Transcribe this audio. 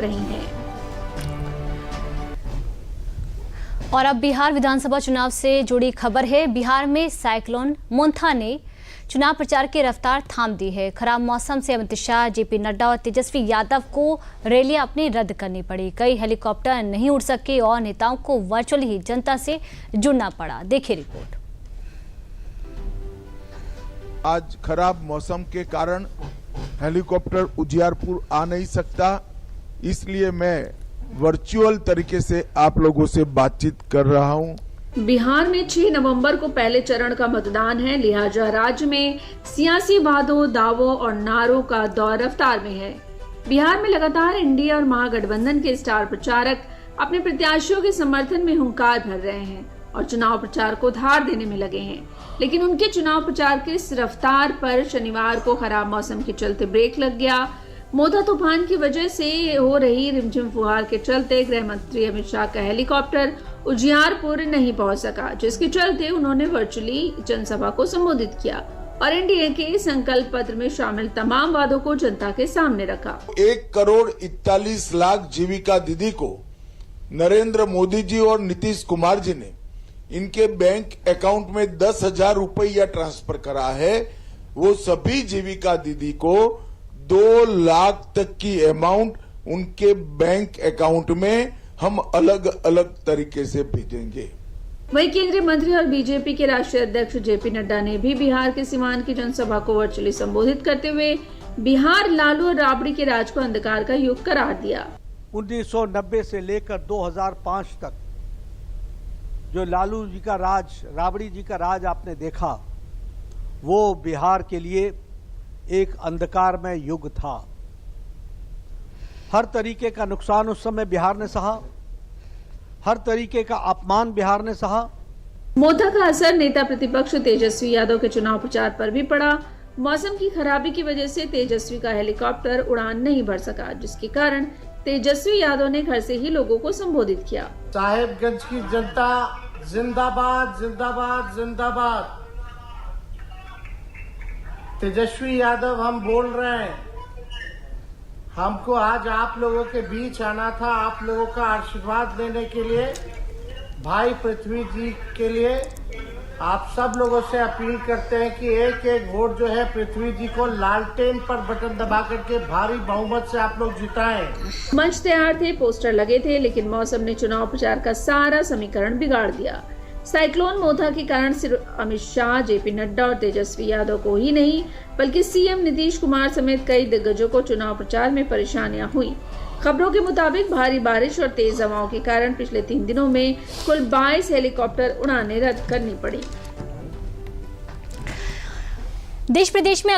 रही हैं। और अब बिहार विधानसभा चुनाव से जुड़ी खबर है। बिहार में साइक्लोन मोंथा ने चुनाव प्रचार की रफ्तार थाम दी है। खराब मौसम से अमित शाह, जेपी नड्डा और तेजस्वी यादव को रैलियां अपनी रद्द करनी पड़ी। कई हेलीकॉप्टर नहीं उड़ सके और नेताओं को वर्चुअली ही जनता से जुड़ना पड़ा। देखिए रिपोर्ट। आज खराब मौसम के कारण हेलीकॉप्टर उजियारपुर आ नहीं सकता, इसलिए मैं वर्चुअल तरीके से आप लोगों से बातचीत कर रहा हूं। बिहार में 6 नवंबर को पहले चरण का मतदान है, लिहाजा राज्य में सियासी वादों, दावों और नारों का दौर रफ्तार में है। बिहार में लगातार एनडीए और महागठबंधन के स्टार प्रचारक अपने प्रत्याशियों के समर्थन में हुंकार भर रहे हैं और चुनाव प्रचार को धार देने में लगे हैं। लेकिन उनके चुनाव प्रचार के इस रफ्तार पर शनिवार को खराब मौसम के चलते ब्रेक लग गया। मोथा तूफान की वजह से हो रही रिमझिम फुहार के चलते गृह मंत्री अमित शाह का हेलीकॉप्टर उजियारपुर नहीं पहुंच सका, जिसके चलते उन्होंने वर्चुअली जनसभा को संबोधित किया और एनडीए के संकल्प पत्र में शामिल तमाम वादों को जनता के सामने रखा। 1,41,00,000 जीविका दीदी को नरेंद्र मोदी जी और नीतीश कुमार जी ने इनके बैंक अकाउंट में 10,000 रुपया ट्रांसफर करा है। वो सभी जीविका दीदी को 2 लाख तक की अमाउंट उनके बैंक अकाउंट में हम अलग अलग तरीके से भेजेंगे। वहीं केंद्रीय मंत्री और बीजेपी के राष्ट्रीय अध्यक्ष जेपी नड्डा ने भी बिहार के सीवान की जनसभा को वर्चुअली संबोधित करते हुए बिहार लालू और राबड़ी के राज को अंधकार का युग करार दिया। 1990 से लेकर 2005 तक जो लालू जी का राज, राबड़ी जी का राज आपने देखा, वो बिहार के लिए एक अंधकारमय युग था। हर तरीके का नुकसान उस समय बिहार ने सहा, हर तरीके का अपमान बिहार ने सहा। मोथा का असर नेता प्रतिपक्ष तेजस्वी यादव के चुनाव प्रचार पर भी पड़ा। मौसम की खराबी की वजह से तेजस्वी का हेलीकॉप्टर उड़ान नहीं भर सका, जिसके कारण तेजस्वी यादव ने घर से ही लोगों को संबोधित किया। साहेबगंज की जनता जिंदाबाद जिंदाबाद जिंदाबाद। तेजस्वी यादव हम बोल रहे हैं। हमको आज आप लोगों के बीच आना था, आप लोगों का आशीर्वाद लेने के लिए। भाई पृथ्वी जी के लिए आप सब लोगों से अपील करते हैं कि एक एक वोट जो है पृथ्वी जी को लालटेन पर बटन दबा करके भारी बहुमत से आप लोग जिताएं। मंच तैयार थे, पोस्टर लगे थे, लेकिन मौसम ने चुनाव प्रचार का सारा समीकरण बिगाड़ दिया। साइक्लोन मोथा के कारण सिर्फ अमित शाह, जेपी नड्डा और तेजस्वी यादव को ही नहीं, बल्कि सीएम नीतीश कुमार समेत कई दिग्गजों को चुनाव प्रचार में परेशानियां हुई। खबरों के मुताबिक भारी बारिश और तेज हवाओं के कारण पिछले 3 दिनों में कुल 22 हेलीकॉप्टर उड़ानें रद्द करनी पड़ी। देश प्रदेश में